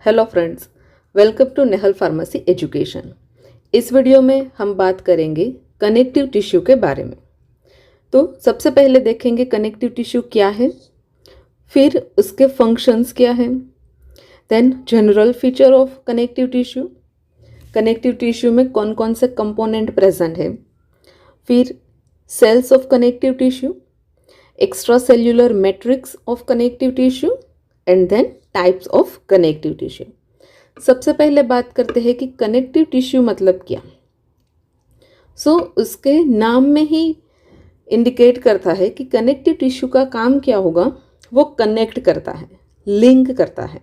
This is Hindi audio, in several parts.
Hello friends, welcome to Nehal pharmacy education. इस वीडियो में हम बात करेंगे कनेक्टिव टिश्यू के बारे में। तो सबसे पहले देखेंगे कनेक्टिव टिश्यू क्या है, फिर उसके फंक्शंस क्या हैं, then general feature of connective tissue, connective tissue में कौन कौन से कंपोनेंट प्रेजेंट है, फिर cells of connective tissue, extra cellular matrix of connective tissue and then types of connective tissue. सबसे पहले बात करते हैं कि कनेक्टिव टिश्यू मतलब क्या। उसके नाम में ही इंडिकेट करता है कि कनेक्टिव टिश्यू का काम क्या होगा। वो कनेक्ट करता है, लिंक करता है।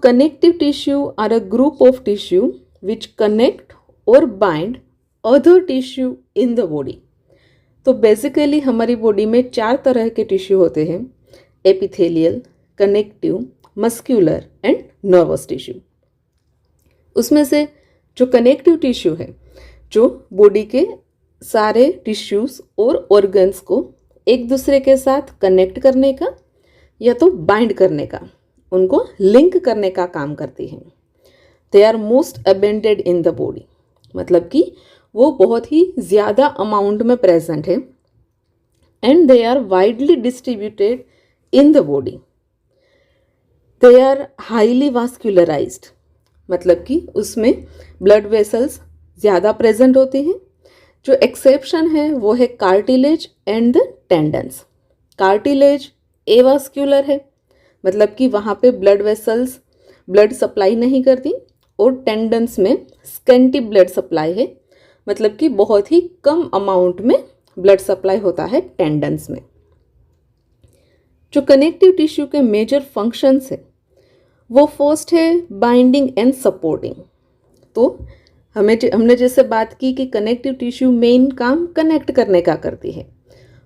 Connective tissue are a group of tissue which connect और bind other tissue in the body. तो बेसिकली हमारी बॉडी में 4 तरह के टिश्यू होते हैं: epithelial, connective, muscular and nervous tissue. उसमें से जो कनेक्टिव टिश्यू है, जो बॉडी के सारे टिश्यूज और ऑर्गन्स को एक दूसरे के साथ कनेक्ट करने का या तो बाइंड करने का, उनको लिंक करने का काम करती है। They are most abundant in the body, मतलब कि वो बहुत ही ज़्यादा अमाउंट में प्रेजेंट है and they are widely distributed in the body. They are highly vascularised, मतलब कि उसमें ब्लड वेसल्स ज़्यादा प्रेजेंट होते हैं। जो एक्सेप्शन है वो है cartilage and the tendons. Cartilage avascular है, मतलब कि वहाँ पे ब्लड वेसल्स ब्लड सप्लाई नहीं करती, और टेंडन्स में स्केंटी ब्लड सप्लाई है, मतलब कि बहुत ही कम अमाउंट में ब्लड सप्लाई होता है टेंडन्स में। जो कनेक्टिव टिश्यू के मेजर फंक्शंस है वो फर्स्ट है बाइंडिंग एंड सपोर्टिंग। तो हमने जैसे बात की कि कनेक्टिव टिश्यू मेन काम कनेक्ट करने का करती है।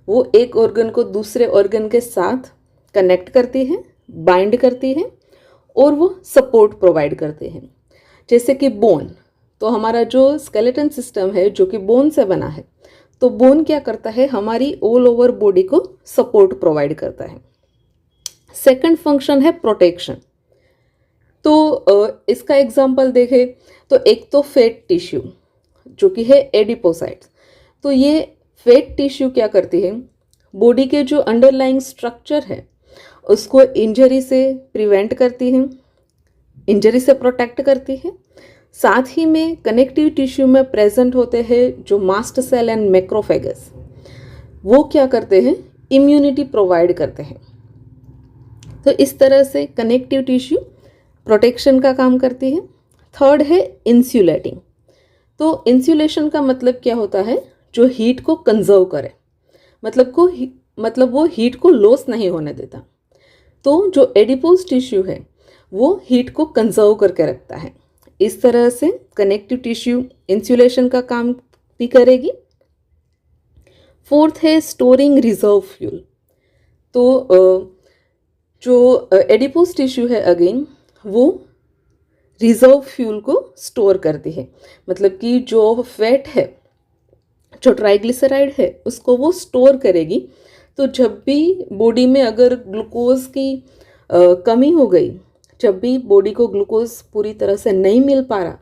वो एक ऑर्गन को दूसरे ऑर्गन के साथ कनेक्ट करती है, बाइंड करती है और वो सपोर्ट प्रोवाइड करते हैं। जैसे कि बोन, तो हमारा जो स्केलेटन सिस्टम है जो कि बोन से बना है, तो बोन क्या करता है, हमारी ऑल ओवर बॉडी को सपोर्ट प्रोवाइड करता है। सेकंड फंक्शन है प्रोटेक्शन। तो इसका एग्जांपल देखें तो एक तो फैट टिश्यू जो कि है एडिपोसाइट्स। तो ये फैट टिश्यू क्या करती है, बॉडी के जो अंडरलाइंग स्ट्रक्चर है उसको इंजरी से प्रिवेंट करती है, इंजरी से प्रोटेक्ट करती है। साथ ही में कनेक्टिव टिश्यू में प्रेजेंट होते हैं जो मास्ट सेल एंड मैक्रोफेगस, वो क्या करते हैं, इम्यूनिटी प्रोवाइड करते हैं। तो इस तरह से कनेक्टिव टिश्यू प्रोटेक्शन का काम करती है। थर्ड है इंसुलेटिंग। तो इंसुलेशन का मतलब क्या होता है, जो हीट को कंजर्व करे, मतलब वो हीट को लॉस नहीं होने देता। तो जो एडिपोज टिश्यू है वो हीट को कंजर्व करके रखता है। इस तरह से कनेक्टिव टिश्यू इंसुलेशन का काम भी करेगी। फोर्थ है स्टोरिंग रिजर्व फ्यूल। तो जो एडिपोज टिश्यू है अगेन, वो रिजर्व फ्यूल को स्टोर करती है, मतलब कि जो फैट है, जो ट्राइग्लिसराइड है, उसको वो स्टोर करेगी। तो जब भी बॉडी में अगर ग्लूकोज की कमी हो गई, जब भी बॉडी को ग्लूकोज पूरी तरह से नहीं मिल पा रहा,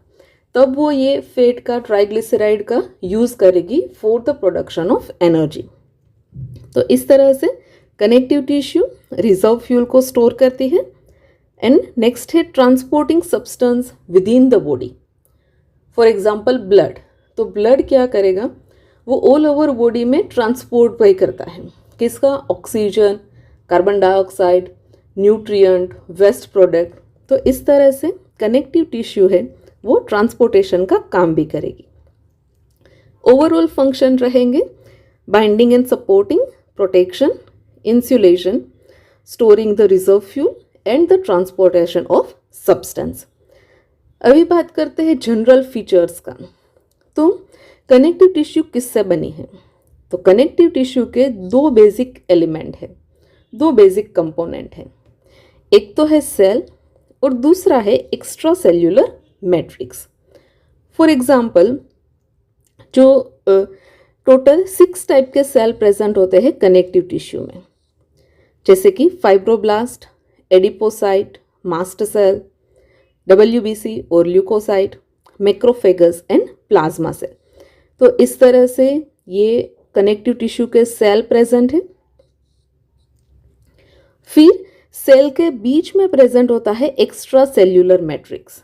तब वो ये फैट का, ट्राइग्लिसराइड का यूज़ करेगी for the production of energy. तो इस तरह से कनेक्टिव टिश्यू रिजर्व फ्यूल को स्टोर करती है। एंड नेक्स्ट है transporting substance within the body. For example blood, तो ब्लड क्या करेगा, वो ऑल ओवर बॉडी में ट्रांसपोर्ट वही करता है। किसका, oxygen, carbon dioxide, nutrient, waste product. तो इस तरह से कनेक्टिव टिश्यू है वो ट्रांसपोर्टेशन का काम भी करेगी। ओवरऑल फंक्शन रहेंगे binding and supporting, protection, insulation, storing the reserve fuel and the transportation of substance. अभी बात करते हैं जनरल फीचर्स का। तो कनेक्टिव टिश्यू किससे बनी है, तो कनेक्टिव टिश्यू के 2 बेसिक एलिमेंट है, 2 बेसिक कंपोनेंट हैं। एक तो है सेल और दूसरा है extra cellular matrix. For example, जो टोटल 6 टाइप के सेल प्रेजेंट होते हैं कनेक्टिव टिश्यू में, जैसे कि fibroblast, adipocyte, mast cell, WBC और leucocyte, macrophages and plasma cell. तो इस तरह से ये कनेक्टिव टिश्यू के सेल प्रेजेंट है। फिर सेल के बीच में प्रेजेंट होता है एक्स्ट्रा सेल्यूलर मैट्रिक्स।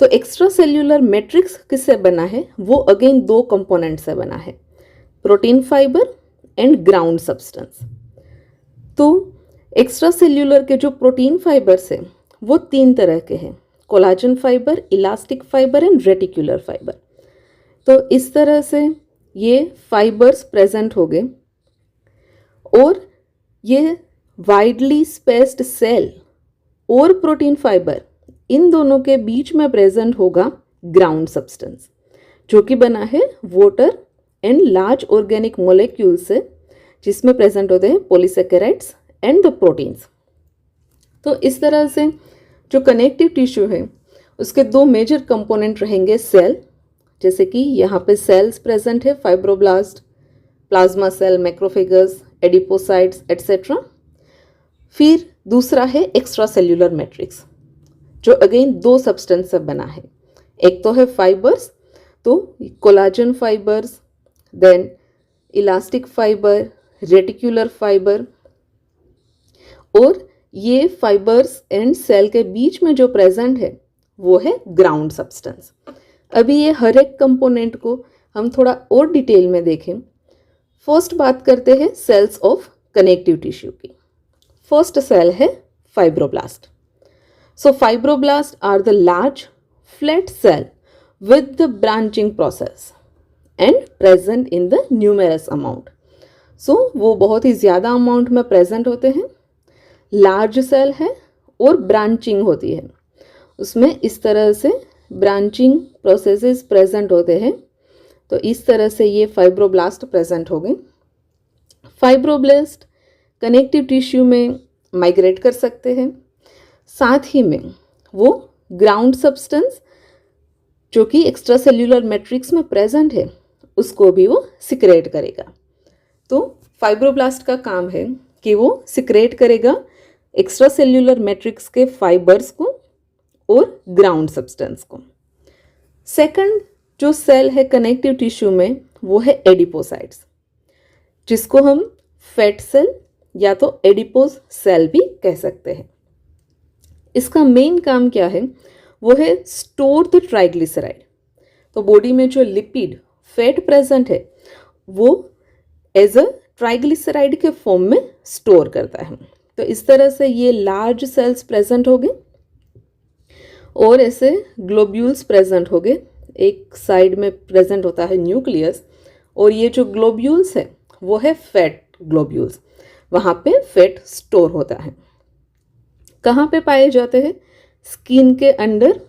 तो एक्स्ट्रा सेल्यूलर मैट्रिक्स किससे बना है? वो अगेन दो कंपोनेंट से बना है, protein fibre and ground substance. तो एक्स्ट्रा सेल्यूलर के जो प्रोटीन फाइबर्स है वो तीन तरह के हैं, collagen fibre, elastic fibre and reticular fibre. तो इस तरह से ये फाइबर्स प्रेजेंट हो गए और ये वाइडली स्पेस्ड सेल और प्रोटीन फाइबर, इन दोनों के बीच में प्रेजेंट होगा ग्राउंड सब्सटेंस, जो कि बना है water and large organic molecule से, जिसमें प्रेजेंट होते हैं पॉलीसेकेराइड्स एंड द प्रोटीन्स। तो इस तरह से जो कनेक्टिव टिश्यू है उसके दो मेजर कंपोनेंट रहेंगे सेल, जैसे कि यहाँ पे सेल्स प्रेजेंट है, fibroblast, plasma cell, macrophages, adipocytes etcetera. फिर दूसरा है एक्स्ट्रा सेल्यूलर मैट्रिक्स, जो अगेन दो सब्सटेंस से बना है। एक तो है फाइबर्स, तो collagen fibres, then elastic fibre, reticular fibre, और ये फाइबर्स एंड सेल के बीच में जो प्रेजेंट है वो है ग्राउंड सब्सटेंस। अभी ये हर एक कंपोनेंट को हम थोड़ा और डिटेल में देखें। फर्स्ट बात करते हैं सेल्स ऑफ कनेक्टिव टिश्यू की। फर्स्ट सेल है fibroblast. So fibroblasts are the large flat cell with the branching process and present in the numerous amount. So वो बहुत ही ज़्यादा अमाउंट में प्रेजेंट होते हैं, लार्ज सेल है और ब्रांचिंग होती है, उसमें इस तरह से ब्रांचिंग प्रोसेसेस प्रेजेंट होते हैं। तो इस तरह से ये फाइब्रोब्लास्ट प्रेजेंट हो गए। फाइब्रोब्लास्ट कनेक्टिव टिश्यू में माइग्रेट कर सकते हैं, साथ ही में वो ग्राउंड सब्सटेंस जो कि एक्स्ट्रा सेल्यूलर मैट्रिक्स में प्रेजेंट है उसको भी वो सिक्रेट करेगा। तो फाइब्रोब्लास्ट का काम है कि वो सिक्रेट करेगा एक्स्ट्रा सेल्यूलर मैट्रिक्स के फाइबर्स को और ग्राउंड सब्सटेंस को। सेकंड जो सेल है कनेक्टिव टिश्यू में वो है एडिपोसाइट्स, जिसको हम फैट सेल या तो एडिपोज सेल भी कह सकते हैं। इसका मेन काम क्या है? वो है स्टोर द ट्राइग्लिसराइड। तो बॉडी में जो लिपिड फैट प्रेजेंट है वो एज अ ट्राइग्लिसराइड के फॉर्म में स्टोर करता है। तो इस तरह से ये लार्ज सेल्स प्रेजेंट हो गए और ऐसे ग्लोब्यूल्स प्रेजेंट हो गए। एक साइड में प्रेजेंट होता है न्यूक्लियस और ये जो ग्लोब्यूल्स है वो है फैट ग्लोब्यूल्स, वहाँ पे फैट स्टोर होता है। कहाँ पे पाए जाते हैं? स्किन के अंडर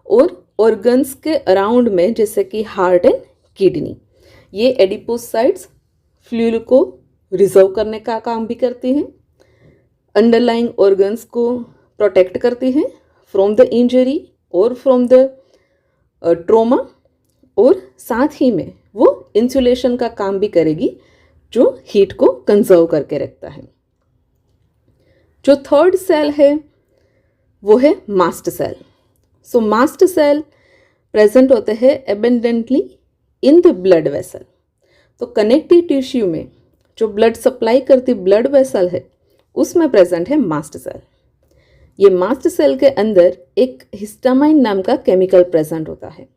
और ऑर्गन्स के अराउंड में, जैसे कि हार्ट एंड किडनी। ये एडिपोसाइट्स फ्लूइड को रिजर्व करने का काम भी करती हैं, अंडरलाइंग ऑर्गन्स को प्रोटेक्ट करती हैं फ्रॉम द इंजरी और फ्रॉम द ट्रोमा, और साथ ही में वो इंसुलेशन का काम भी करेगी जो हीट को कंजर्व करके रखता है। जो थर्ड सेल है वो है मास्ट सेल। सो मास्ट सेल प्रेजेंट होते हैं एबेंडेंटली इन द ब्लड वेसल। तो कनेक्टिव टिश्यू में जो ब्लड सप्लाई करती ब्लड वेसल है उसमें प्रेजेंट है मास्ट सेल। ये मास्ट सेल के अंदर एक हिस्टामाइन नाम का केमिकल प्रेजेंट होता है।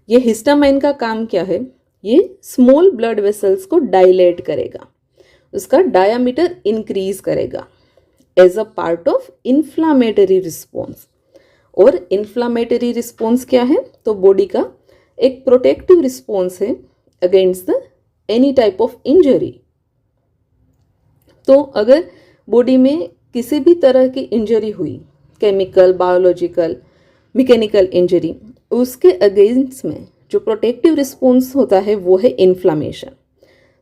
ये हिस्टामाइन का काम क्या है? ये स्मॉल ब्लड वेसल्स को डायलेट करेगा, उसका डायामीटर इंक्रीज करेगा as a part of inflammatory response. और इन्फ्लामेटरी रिस्पॉन्स क्या है? तो बॉडी का एक प्रोटेक्टिव रिस्पॉन्स है against the any type of injury. तो अगर बॉडी में किसी भी तरह की इंजरी हुई, केमिकल, बायोलॉजिकल, मैकेनिकल इंजरी, उसके अगेंस्ट में जो प्रोटेक्टिव रिस्पॉन्स होता है वो है इन्फ्लामेशन।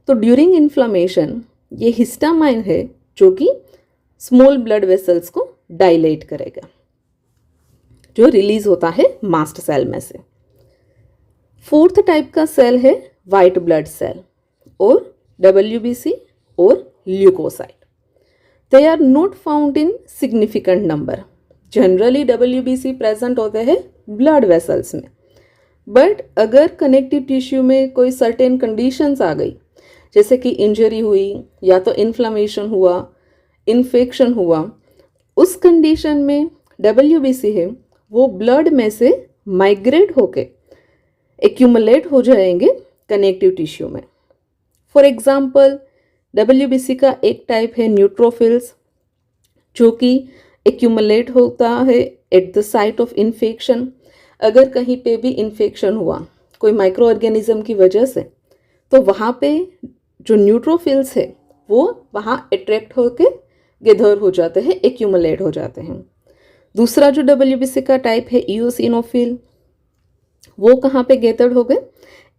तो ड्यूरिंग इन्फ्लामेशन ये हिस्टामाइन है जो कि स्मॉल ब्लड वेसल्स को डायलेट करेगा, जो रिलीज होता है मास्ट सेल में से। फोर्थ टाइप का सेल है वाइट ब्लड सेल और WBC और leukocyte. They are not found in significant number. Generally WBC present होते हैं ब्लड वेसल्स में, बट अगर कनेक्टिव टिश्यू में कोई सर्टेन कंडीशंस आ गई, जैसे कि इंजरी हुई या तो इन्फ्लामेशन हुआ, इन्फेक्शन हुआ, उस कंडीशन में WBC है वो ब्लड में से माइग्रेट होके एक्यूमुलेट हो जाएंगे कनेक्टिव टिश्यू में। फॉर एग्जाम्पल WBC का एक टाइप है न्यूट्रोफिल्स, जो कि एक्यूमुलेट होता है at the site of infection. अगर कहीं पे भी इन्फेक्शन हुआ कोई माइक्रो ऑर्गेनिज्म की वजह से, तो वहाँ पे जो न्यूट्रोफिल्स है वो वहाँ अट्रैक्ट होके गैदर हो जाते हैं, एक्यूमुलेट हो जाते हैं। दूसरा जो WBC का टाइप है इओसिनोफिल, वो कहाँ पे गैदर हो गए?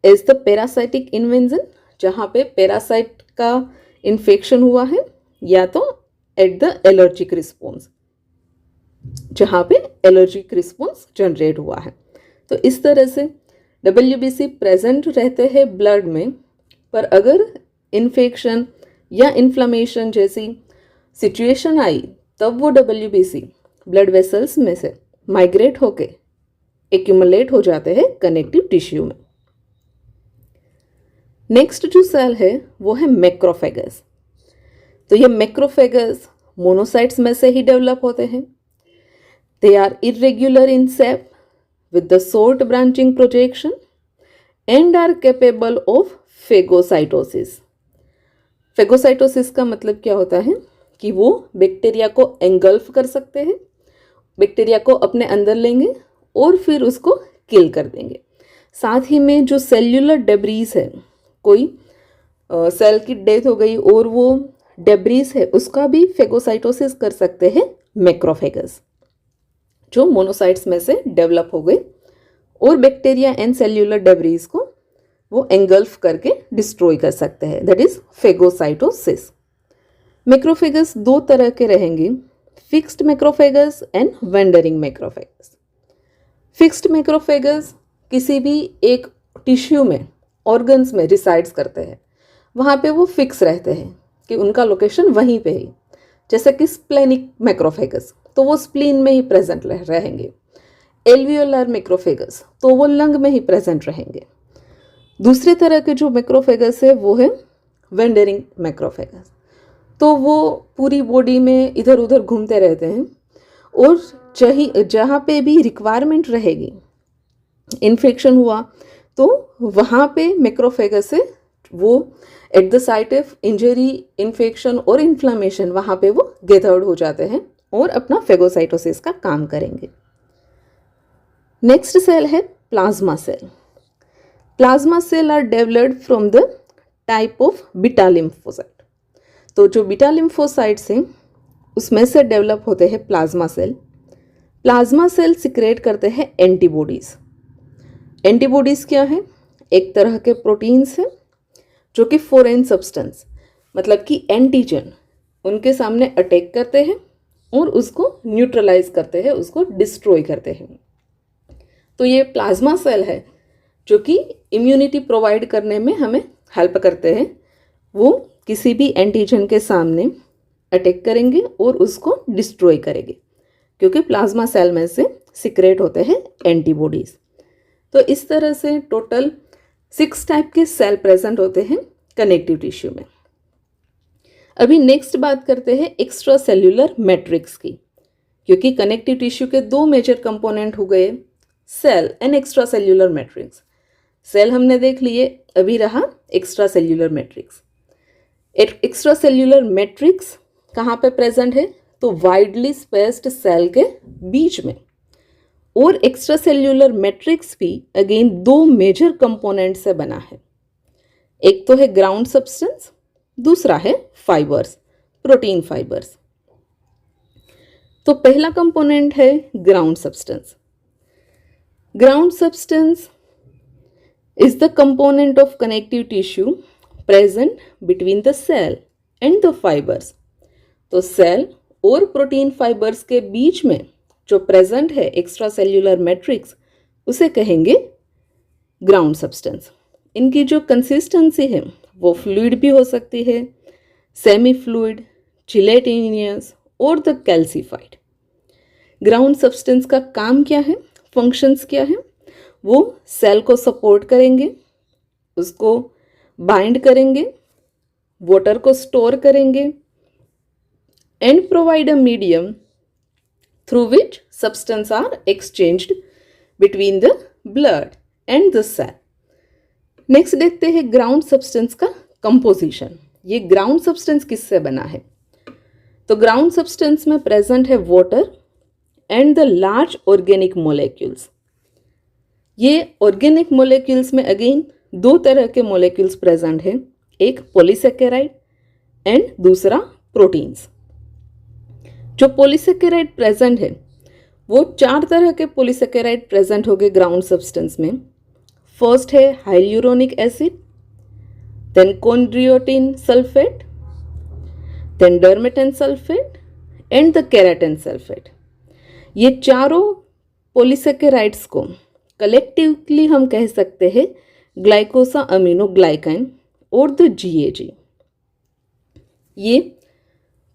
एज द पैरासाइटिक इन्वेंजन, जहाँ पे पैरासाइट का इन्फेक्शन हुआ है, या तो एट द एलर्जिक रिस्पॉन्स, जहाँ पे एलर्जिक रिस्पॉन्स जनरेट हुआ है। तो इस तरह से WBC प्रेजेंट रहते हैं ब्लड में, पर अगर इन्फेक्शन या इन्फ्लामेशन जैसी सिचुएशन आई, तब वो WBC ब्लड वेसल्स में से माइग्रेट होके एक्यूमुलेट हो जाते हैं कनेक्टिव टिश्यू में। नेक्स्ट जो सेल है वो है मैक्रोफेगस। तो ये मैक्रोफेगस मोनोसाइट्स में से ही डेवलप होते हैं। They are irregular in shape with the short branching projection and are capable of phagocytosis. Phagocytosis का मतलब क्या होता है कि वो बैक्टीरिया को एंगल्फ कर सकते हैं, बैक्टीरिया को अपने अंदर लेंगे और फिर उसको किल कर देंगे। साथ ही में जो सेल्यूलर डेब्रीज है, कोई सेल की डेथ हो गई और वो डेब्रीज है, उसका भी फेगोसाइटोसिस कर सकते हैं मैक्रोफेगस, जो मोनोसाइट्स में से डेवलप हो गए और बैक्टीरिया एंड सेल्यूलर डेब्रीज को वो एंगल्फ करके डिस्ट्रॉय कर सकते हैं, दैट इज फेगोसाइटोसिस। मैक्रोफेगस दो तरह के रहेंगे, fixed macrophages and wandering macrophages. Fixed macrophages किसी भी एक टिश्यू में, ऑर्गन्स में रिसाइड्स करते हैं, वहाँ पे वो फिक्स रहते हैं कि उनका लोकेशन वहीं पे ही। जैसे कि स्प्लेनिक मैक्रोफेगस, तो वो स्प्लीन में ही प्रेजेंट रहेंगे। एल्वियोलर मैक्रोफेगस, तो वो लंग में ही प्रेजेंट रहेंगे। दूसरे तरह के जो मैक्रोफेगस है वो है वेंडरिंग मैक्रोफेगस, तो वो पूरी बॉडी में इधर उधर घूमते रहते हैं और जहाँ पे भी रिक्वायरमेंट रहेगी, इन्फेक्शन हुआ तो वहाँ पे मैक्रोफेगस है वो at the site of injury, infection और इन्फ्लामेशन, वहाँ पे वो गैदर्ड हो जाते हैं और अपना फेगोसाइटोसिस का काम करेंगे। नेक्स्ट सेल है plasma cell. Plasma cell are developed from the type of beta lymphocyte. तो जो बीटा लिम्फोसाइट्स हैं उसमें से डेवलप होते हैं plasma cell. Plasma cell secrete करते हैं एंटीबॉडीज। एंटीबॉडीज क्या है? एक तरह के प्रोटीन्स हैं जो कि फॉरेन सब्सटेंस, मतलब कि एंटीजन, उनके सामने अटैक करते हैं और उसको न्यूट्रलाइज करते हैं, उसको डिस्ट्रॉय करते हैं। तो ये प्लाज्मा सेल है जो कि इम्यूनिटी प्रोवाइड करने में हमें हेल्प करते हैं। वो किसी भी एंटीजन के सामने अटैक करेंगे और उसको डिस्ट्रॉय करेंगे, क्योंकि प्लाज्मा सेल में से सिक्रेट होते हैं एंटीबॉडीज। तो इस तरह से टोटल 6 टाइप के सेल प्रेजेंट होते हैं कनेक्टिव टिश्यू में। अभी नेक्स्ट बात करते हैं एक्स्ट्रा सेल्यूलर मैट्रिक्स की, क्योंकि कनेक्टिव टिश्यू के 2 मेजर कंपोनेंट हो गए, cell and extra cellular matrix. Cell हमने देख लिए, अभी रहा extra cellular matrix. Extra cellular matrix कहाँ पे प्रेजेंट है? तो वाइडली स्पेस्ड सेल के बीच में। और एक्स्ट्रा सेल्यूलर मैट्रिक्स भी अगेन 2 मेजर कंपोनेंट से बना है। एक तो है ग्राउंड सब्सटेंस, दूसरा है फाइबर्स, प्रोटीन फाइबर्स। तो पहला कंपोनेंट है ground substance. Ground substance is the component of connective tissue present between the cell and the fibers. तो सेल और प्रोटीन फाइबर्स के बीच में जो प्रेजेंट है एक्स्ट्रा सेल्यूलर मैट्रिक्स, उसे कहेंगे ग्राउंड सब्सटेंस। इनकी जो कंसिस्टेंसी है वो फ्लूइड भी हो सकती है, सेमी फ्लूइड, जिलेटिनियस और द कैल्सीफाइड। ग्राउंड सब्सटेंस का काम क्या है, फंक्शंस क्या है? वो सेल को सपोर्ट करेंगे, उसको बाइंड करेंगे, वाटर को स्टोर करेंगे and provide a medium through which substance are exchanged between the blood and the cell. Next देखते हैं ग्राउंड सब्सटेंस का कंपोजिशन। ये ग्राउंड सब्सटेंस किससे बना है? तो ग्राउंड सब्सटेंस में प्रेजेंट है water and the large organic molecules. ये ऑर्गेनिक मोलेक्यूल्स में अगेन दो तरह के मोलेक्यूल्स प्रेजेंट हैं, एक पॉलीसेकेराइड एंड दूसरा प्रोटीन्स। जो पॉलीसेकेराइड प्रेजेंट है वो चार तरह के पॉलीसेकेराइड प्रेजेंट हो गए ग्राउंड सब्सटेंस में। फर्स्ट है hyaluronic acid, then chondroitin sulphate, then dermatan sulphate and the keratin sulphate. ये चारों पॉलीसेकेराइड्स को कलेक्टिवली हम कह सकते हैं ग्लाइकोसा अमीनोग्लाइकन और द GAG। ये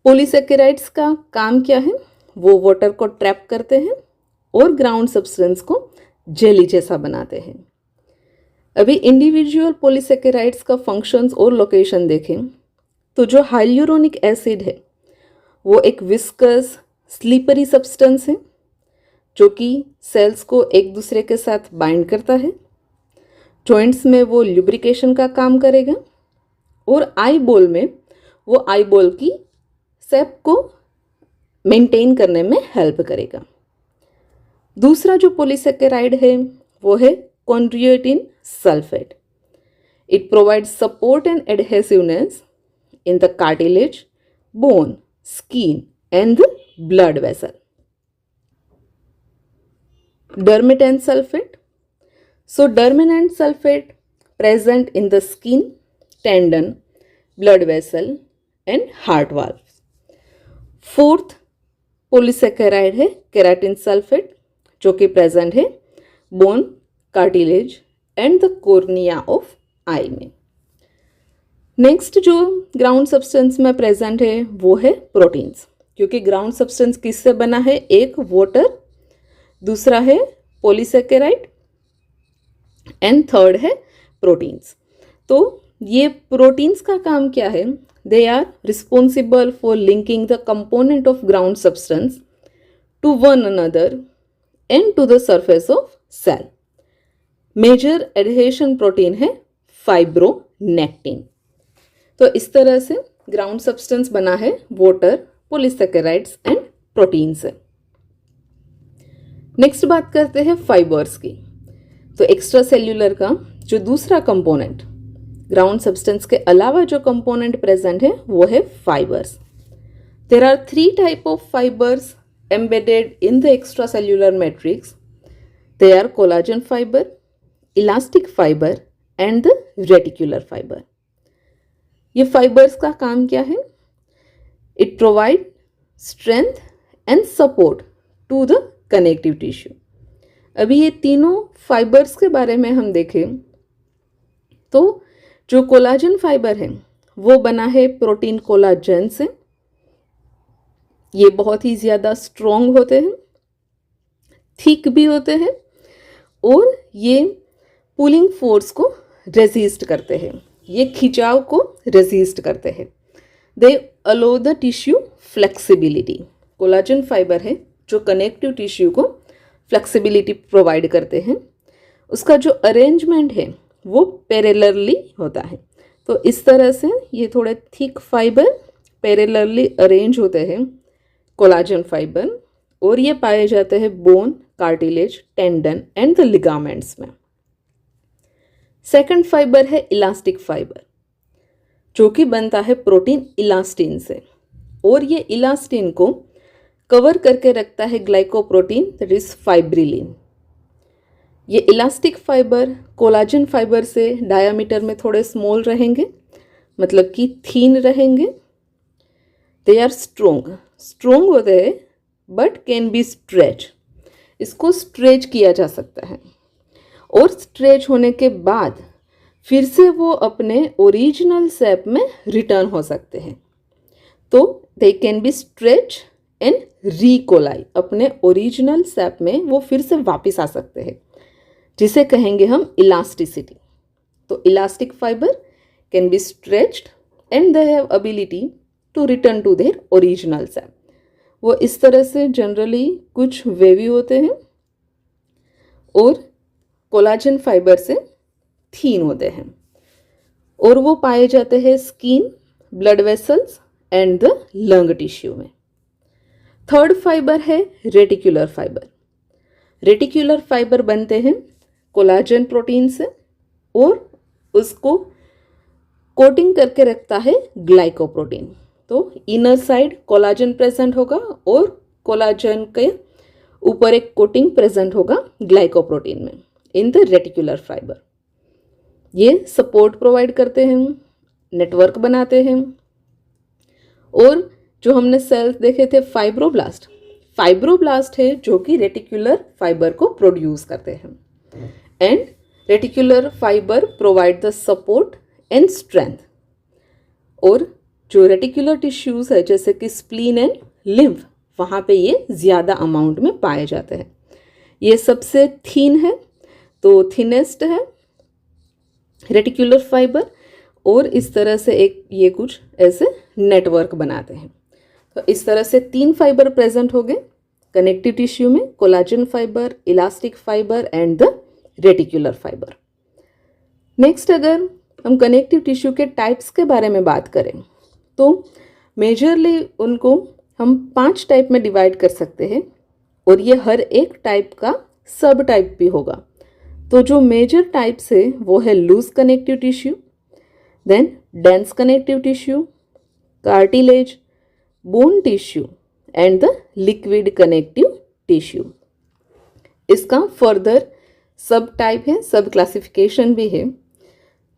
पॉलीसेकेराइड्स का काम क्या है? वो वाटर को ट्रैप करते हैं और ग्राउंड सब्सटेंस को जेली जैसा बनाते हैं। अभी इंडिविजुअल पॉलीसेकेराइड्स का फंक्शंस और लोकेशन देखें तो जो हाइल्यूरोनिक एसिड है वो एक विस्कस स्लीपरी सब्सटेंस है जो कि सेल्स को एक दूसरे के साथ बाइंड करता है। जॉइंट्स में वो ल्यूब्रिकेशन का काम करेगा और आई बॉल में वो आई बॉल की शेप को मेंटेन करने में हेल्प करेगा। दूसरा जो पॉलीसेकेराइड है वो है chondroitin sulphate. It provides support and adhesiveness in the cartilage, bone, skin and the blood vessel. Dermatan sulfate. So dermatan sulfate present in the skin, tendon, blood vessel and heart valves. Fourth polysaccharide है keratin sulfate जो कि present है bone, cartilage and the cornea of eye में। नेक्स्ट जो ग्राउंड सब्सटेंस में प्रेजेंट है वो है प्रोटीन्स, क्योंकि ग्राउंड सब्सटेंस किससे बना है? एक वाटर, दूसरा है पॉलीसेकेराइड एंड थर्ड है प्रोटीन्स। तो ये प्रोटीन्स का काम क्या है? They are responsible for linking the component of ground substance to one another and to the surface of cell. Major adhesion protein है फाइब्रोनेक्टिन। तो इस तरह से ग्राउंड सब्सटेंस बना है वाटर, पॉलीसेकेराइड्स एंड प्रोटीन से। नेक्स्ट बात करते हैं फाइबर्स की। तो एक्स्ट्रा सेल्यूलर का जो दूसरा कंपोनेंट, ग्राउंड सब्सटेंस के अलावा जो कंपोनेंट प्रेजेंट है वो है fibres. There are 3 type of fibres embedded in the extra cellular matrix. They are collagen fibre, elastic fibre and the reticular fibre. ये फाइबर्स का काम क्या है? It provide strength and support to the connective tissue. अभी ये तीनों फाइबर्स के बारे में हम देखें तो जो कोलाजन फाइबर है वो बना है प्रोटीन कोलाजन से। ये बहुत ही ज़्यादा स्ट्रॉन्ग होते हैं, थिक भी होते हैं और ये पुलिंग फोर्स को रेजिस्ट करते हैं, ये खिंचाव को रेजिस्ट करते हैं। They allow the tissue flexibility. Collagen fibre है जो कनेक्टिव टिश्यू को फ्लेक्सिबिलिटी प्रोवाइड करते हैं। उसका जो अरेंजमेंट है वो पैरेलरली होता है। तो इस तरह से ये थोड़े थिक फाइबर पैरेलरली अरेंज होते हैं कोलाजन फाइबर, और ये पाए जाते हैं bone, cartilage, tendon and the ligaments में। सेकंड फाइबर है इलास्टिक फाइबर जो कि बनता है प्रोटीन इलास्टिन से, और ये इलास्टिन को कवर करके रखता है ग्लाइकोप्रोटीन दैट इज फाइब्रिलिन। ये इलास्टिक फाइबर कोलाजन फाइबर से डायामीटर में थोड़े स्मॉल रहेंगे, मतलब कि थीन रहेंगे। दे आर स्ट्रोंग होते हैं बट कैन बी स्ट्रेच। इसको स्ट्रेच किया जा सकता है और स्ट्रेच होने के बाद फिर से वो अपने ओरिजिनल शेप में रिटर्न हो सकते हैं। तो they can be stretch and recoil, अपने ओरिजिनल शेप में वो फिर से वापस आ सकते हैं, जिसे कहेंगे हम इलास्टिसिटी। तो elastic fibre can be stretched and they have ability to return to their original shape. वो इस तरह से जनरली कुछ वेवी होते हैं और कोलाजन फाइबर से थीन होते हैं, और वो पाए जाते हैं skin, blood vessels and the lung tissue में। थर्ड फाइबर है रेटिकुलर फाइबर। रेटिकुलर फाइबर बनते हैं कोलाजन प्रोटीन से और उसको कोटिंग करके रखता है ग्लाइकोप्रोटीन। तो इनर साइड कोलाजन प्रेजेंट होगा और कोलाजन के ऊपर एक कोटिंग प्रेजेंट होगा ग्लाइकोप्रोटीन में इन द रेटिकुलर फाइबर। ये सपोर्ट प्रोवाइड करते हैं, नेटवर्क बनाते हैं। और जो हमने सेल्स देखे थे फाइब्रोब्लास्ट, फाइब्रोब्लास्ट है जो कि रेटिकुलर फाइबर को प्रोड्यूस करते हैं। And reticular fibre provide the support and strength. और जो रेटिकुलर टिश्यूज है जैसे कि स्प्लीन एंड लिम्फ, वहाँ पे ये ज़्यादा अमाउंट में पाए जाते हैं। ये सबसे थीन है, तो थिनेस्ट है रेटिकुलर फाइबर, और इस तरह से एक ये कुछ ऐसे नेटवर्क बनाते हैं। तो इस तरह से 3 फाइबर प्रेजेंट हो गए कनेक्टिव टिश्यू में, collagen fibre, elastic fibre and the reticular fibre. Next अगर हम कनेक्टिव टिश्यू के टाइप्स के बारे में बात करें तो मेजरली उनको हम 5 टाइप में डिवाइड कर सकते हैं, और ये हर एक टाइप का सब टाइप भी होगा। तो जो मेजर टाइप्स है वो है loose connective tissue, then dense connective tissue, cartilage, bone tissue and the liquid connective tissue. इसका फर्दर सब टाइप है, सब क्लासिफिकेशन भी है।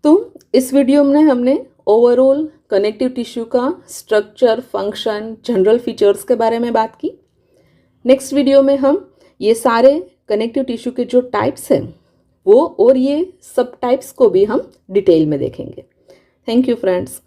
तो इस वीडियो में हमने ओवरऑल कनेक्टिव टिश्यू का स्ट्रक्चर, फंक्शन, जनरल फीचर्स के बारे में बात की। नेक्स्ट वीडियो में हम ये सारे कनेक्टिव टिश्यू के जो टाइप्स हैं वो और ये सब टाइप्स को भी हम डिटेल में देखेंगे। Thank you friends.